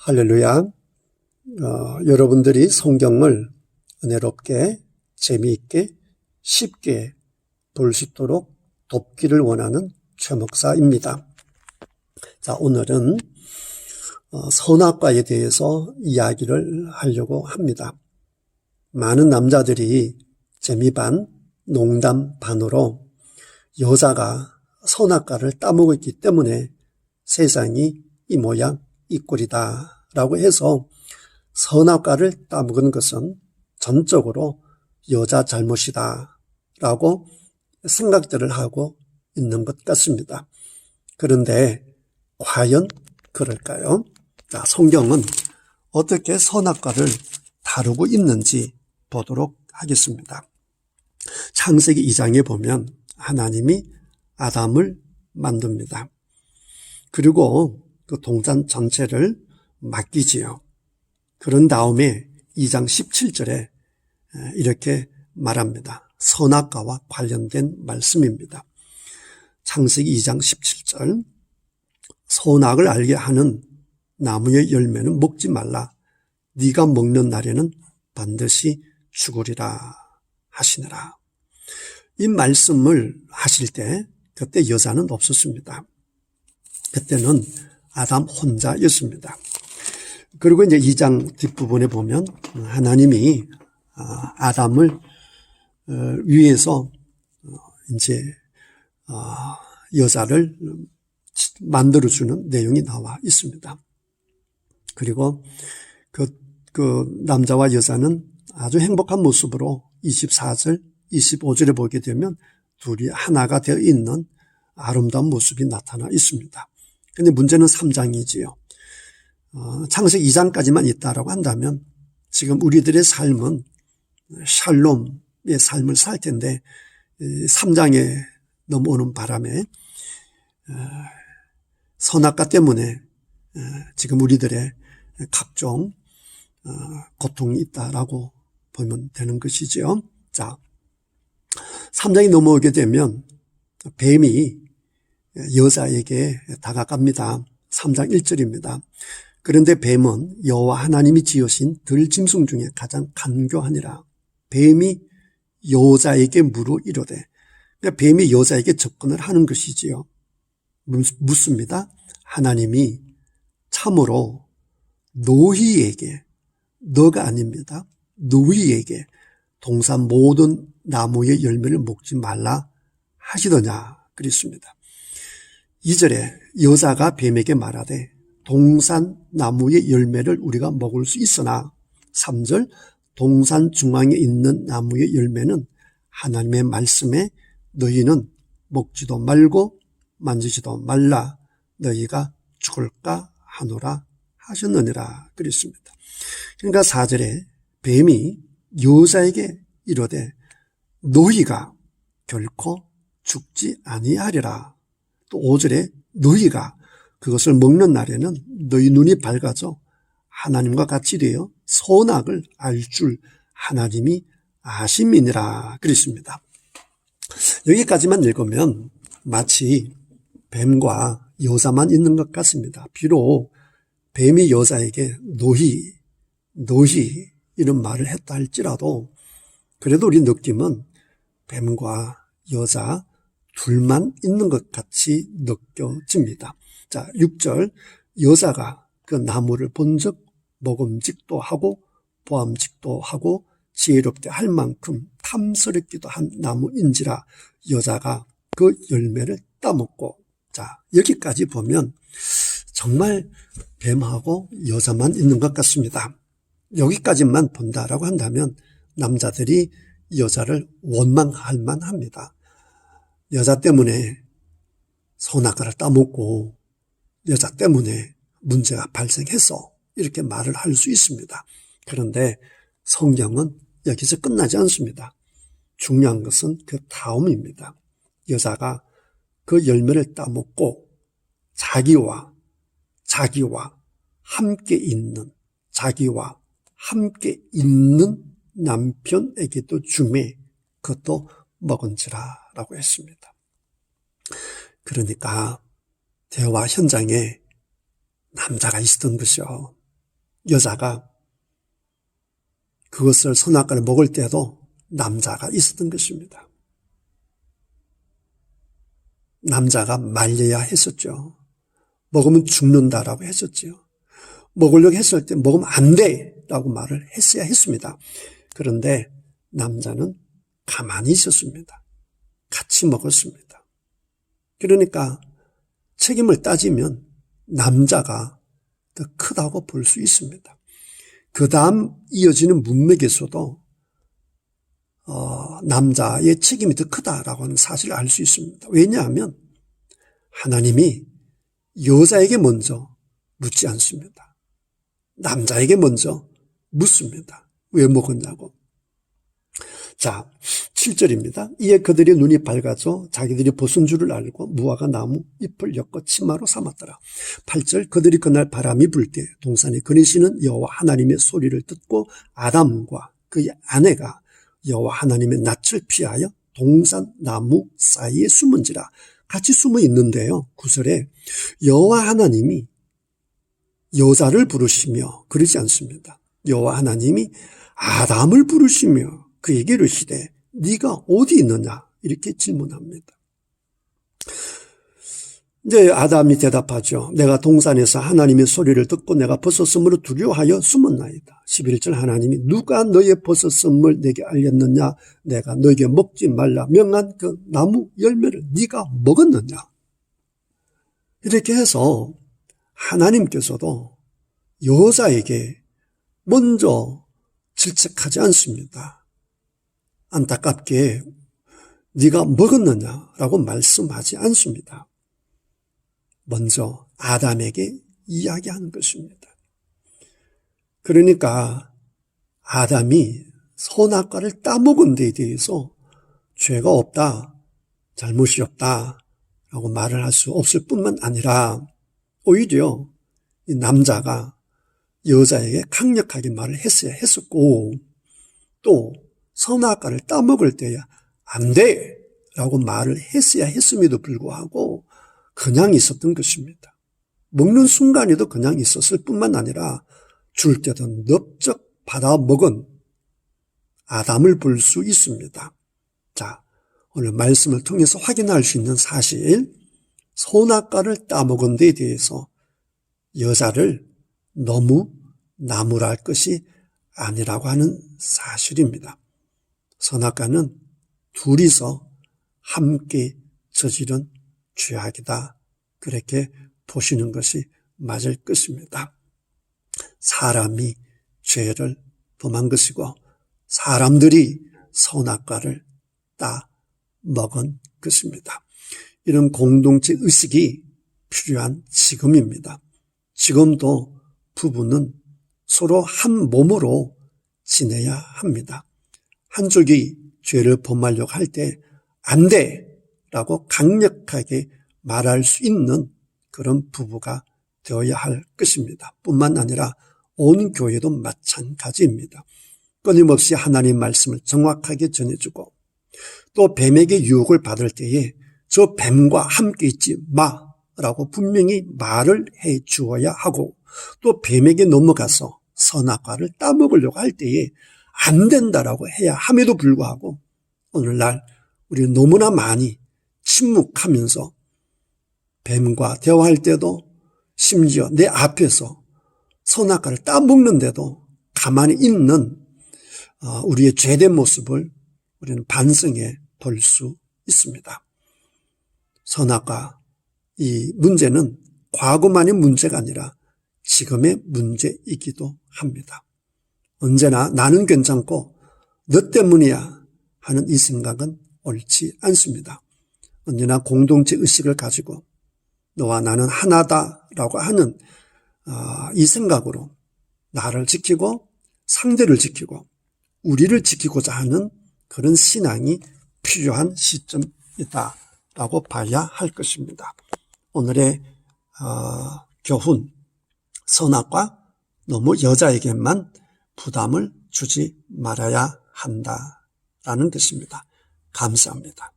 할렐루야. 여러분들이 성경을 은혜롭게, 재미있게, 쉽게 볼 수 있도록 돕기를 원하는 최 목사입니다. 자, 오늘은 선악과에 대해서 이야기를 하려고 합니다. 많은 남자들이 재미 반, 농담 반으로 여자가 선악과를 따먹고 있기 때문에 세상이 이 모양 이 꼴이다 라고 해서 선악과를 따먹은 것은 전적으로 여자 잘못이다 라고 생각들을 하고 있는 것 같습니다. 그런데 과연 그럴까요? 자, 성경은 어떻게 선악과를 다루고 있는지 보도록 하겠습니다. 창세기 2장에 보면 하나님이 아담을 만듭니다. 그리고 그 동산 전체를 맡기지요. 그런 다음에 2장 17절에 이렇게 말합니다. 선악과와 관련된 말씀입니다. 창세기 2장 17절 선악을 알게 하는 나무의 열매는 먹지 말라. 네가 먹는 날에는 반드시 죽으리라 하시느라. 이 말씀을 하실 때 그때 여자는 없었습니다. 그때는 아담 혼자였습니다. 그리고 이제 2장 뒷부분에 보면 하나님이 아담을 위해서 이제 여자를 만들어주는 내용이 나와 있습니다. 그리고 그 남자와 여자는 아주 행복한 모습으로 24절, 25절에 보게 되면 둘이 하나가 되어 있는 아름다운 모습이 나타나 있습니다. 그런데 문제는 3장이지요. 창세기 2장까지만 있다라고 한다면 지금 우리들의 삶은 샬롬의 삶을 살 텐데 3장에 넘어오는 바람에 선악과 때문에 지금 우리들의 각종 고통이 있다라고 보면 되는 것이지요. 자, 3장이 넘어오게 되면 뱀이 여자에게 다가갑니다. 3장 1절입니다. 그런데 뱀은 여호와 하나님이 지으신 들짐승 중에 가장 간교하니라. 뱀이 여자에게 물어 이르되, 그러니까 뱀이 여자에게 접근을 하는 것이지요. 묻습니다. 하나님이 참으로 노희에게, 너가 아닙니다. 노희에게 동산 모든 나무의 열매를 먹지 말라 하시더냐 그랬습니다. 2절에 여자가 뱀에게 말하되 동산 나무의 열매를 우리가 먹을 수 있으나 3절 동산 중앙에 있는 나무의 열매는 하나님의 말씀에 너희는 먹지도 말고 만지지도 말라 너희가 죽을까 하노라 하셨느니라 그랬습니다. 그러니까 4절에 뱀이 여자에게 이르되 너희가 결코 죽지 아니하리라. 또 5절에 너희가 그것을 먹는 날에는 너희 눈이 밝아져 하나님과 같이 되어 선악을 알 줄 하나님이 아심이니라 그랬습니다. 여기까지만 읽으면 마치 뱀과 여자만 있는 것 같습니다. 비록 뱀이 여자에게 너희 이런 말을 했다 할지라도 그래도 우리 느낌은 뱀과 여자 둘만 있는 것 같이 느껴집니다. 자, 6절 여자가 그 나무를 본즉 먹음직도 하고 보암직도 하고 지혜롭게 할 만큼 탐스럽기도 한 나무인지라 여자가 그 열매를 따먹고. 자, 여기까지 보면 정말 뱀하고 여자만 있는 것 같습니다. 여기까지만 본다라고 한다면 남자들이 여자를 원망할 만합니다. 여자 때문에 선악과를 따먹고 여자 때문에 문제가 발생해서 이렇게 말을 할 수 있습니다. 그런데 성경은 여기서 끝나지 않습니다. 중요한 것은 그 다음입니다. 여자가 그 열매를 따먹고 자기와 함께 있는 남편에게도 주매 그것도 먹은지라 라고 했습니다. 그러니까 대화 현장에 남자가 있었던 것이요. 여자가 그것을 선악과를 먹을 때도 남자가 있었던 것입니다. 남자가 말려야 했었죠. 먹으면 죽는다라고 했었죠. 먹으려고 했을 때 먹으면 안 돼라고 말을 했어야 했습니다. 그런데 남자는 가만히 있었습니다. 같이 먹었습니다. 그러니까 책임을 따지면 남자가 더 크다고 볼 수 있습니다. 그 다음 이어지는 문맥에서도 남자의 책임이 더 크다라고 하는 사실을 알 수 있습니다. 왜냐하면 하나님이 여자에게 먼저 묻지 않습니다. 남자에게 먼저 묻습니다. 왜 먹었냐고. 자, 7절입니다. 이에 그들의 눈이 밝아져 자기들이 벗은 줄을 알고 무화과 나무 잎을 엮어 치마로 삼았더라. 8절 그들이 그날 바람이 불 때 동산에 거니시는 여호와 하나님의 소리를 듣고 아담과 그의 아내가 여호와 하나님의 낯을 피하여 동산 나무 사이에 숨은지라. 같이 숨어 있는데요. 9절에 여호와 하나님이 여자를 부르시며 그러지 않습니다. 여호와 하나님이 아담을 부르시며 그에게 이르시되 네가 어디 있느냐 이렇게 질문합니다. 이제 아담이 대답하죠. 내가 동산에서 하나님의 소리를 듣고 내가 벗었음으로 두려워하여 숨었나이다. 11절 하나님이 누가 너의 벗었음을 내게 알렸느냐. 내가 너에게 먹지 말라 명한 그 나무 열매를 네가 먹었느냐. 이렇게 해서 하나님께서도 여자에게 먼저 질책하지 않습니다. 안타깝게 네가 먹었느냐라고 말씀하지 않습니다. 먼저 아담에게 이야기하는 것입니다. 그러니까 아담이 선악과를 따먹은 데에 대해서 죄가 없다, 잘못이 없다라고 말을 할 수 없을 뿐만 아니라 오히려 이 남자가 여자에게 강력하게 말을 했어야 했었고 또 선악과를 따먹을 때야 안 돼! 라고 말을 했어야 했음에도 불구하고 그냥 있었던 것입니다. 먹는 순간에도 그냥 있었을 뿐만 아니라 줄 때도 넓적 받아 먹은 아담을 볼 수 있습니다. 자, 오늘 말씀을 통해서 확인할 수 있는 사실, 선악과를 따먹은 데에 대해서 여자를 너무 나무랄 것이 아니라고 하는 사실입니다. 선악과는 둘이서 함께 저지른 죄악이다. 그렇게 보시는 것이 맞을 것입니다. 사람이 죄를 범한 것이고 사람들이 선악과를 따 먹은 것입니다. 이런 공동체 의식이 필요한 지금입니다. 지금도 부부는 서로 한 몸으로 지내야 합니다. 한쪽이 죄를 범하려고 할 때 안 돼! 라고 강력하게 말할 수 있는 그런 부부가 되어야 할 것입니다. 뿐만 아니라 온 교회도 마찬가지입니다. 끊임없이 하나님의 말씀을 정확하게 전해주고 또 뱀에게 유혹을 받을 때에 저 뱀과 함께 있지 마라고 분명히 말을 해 주어야 하고 또 뱀에게 넘어가서 선악과를 따먹으려고 할 때에 안 된다라고 해야 함에도 불구하고 오늘날 우리는 너무나 많이 침묵하면서 뱀과 대화할 때도 심지어 내 앞에서 선악과를 따먹는데도 가만히 있는 우리의 죄된 모습을 우리는 반성해 볼 수 있습니다. 선악과 이 문제는 과거만의 문제가 아니라 지금의 문제이기도 합니다. 언제나 나는 괜찮고 너 때문이야 하는 이 생각은 옳지 않습니다. 언제나 공동체 의식을 가지고 너와 나는 하나다라고 하는 이 생각으로 나를 지키고 상대를 지키고 우리를 지키고자 하는 그런 신앙이 필요한 시점이다라고 봐야 할 것입니다. 오늘의 교훈, 선악과 너무 여자에게만 부담을 주지 말아야 한다라는 것입니다. 감사합니다.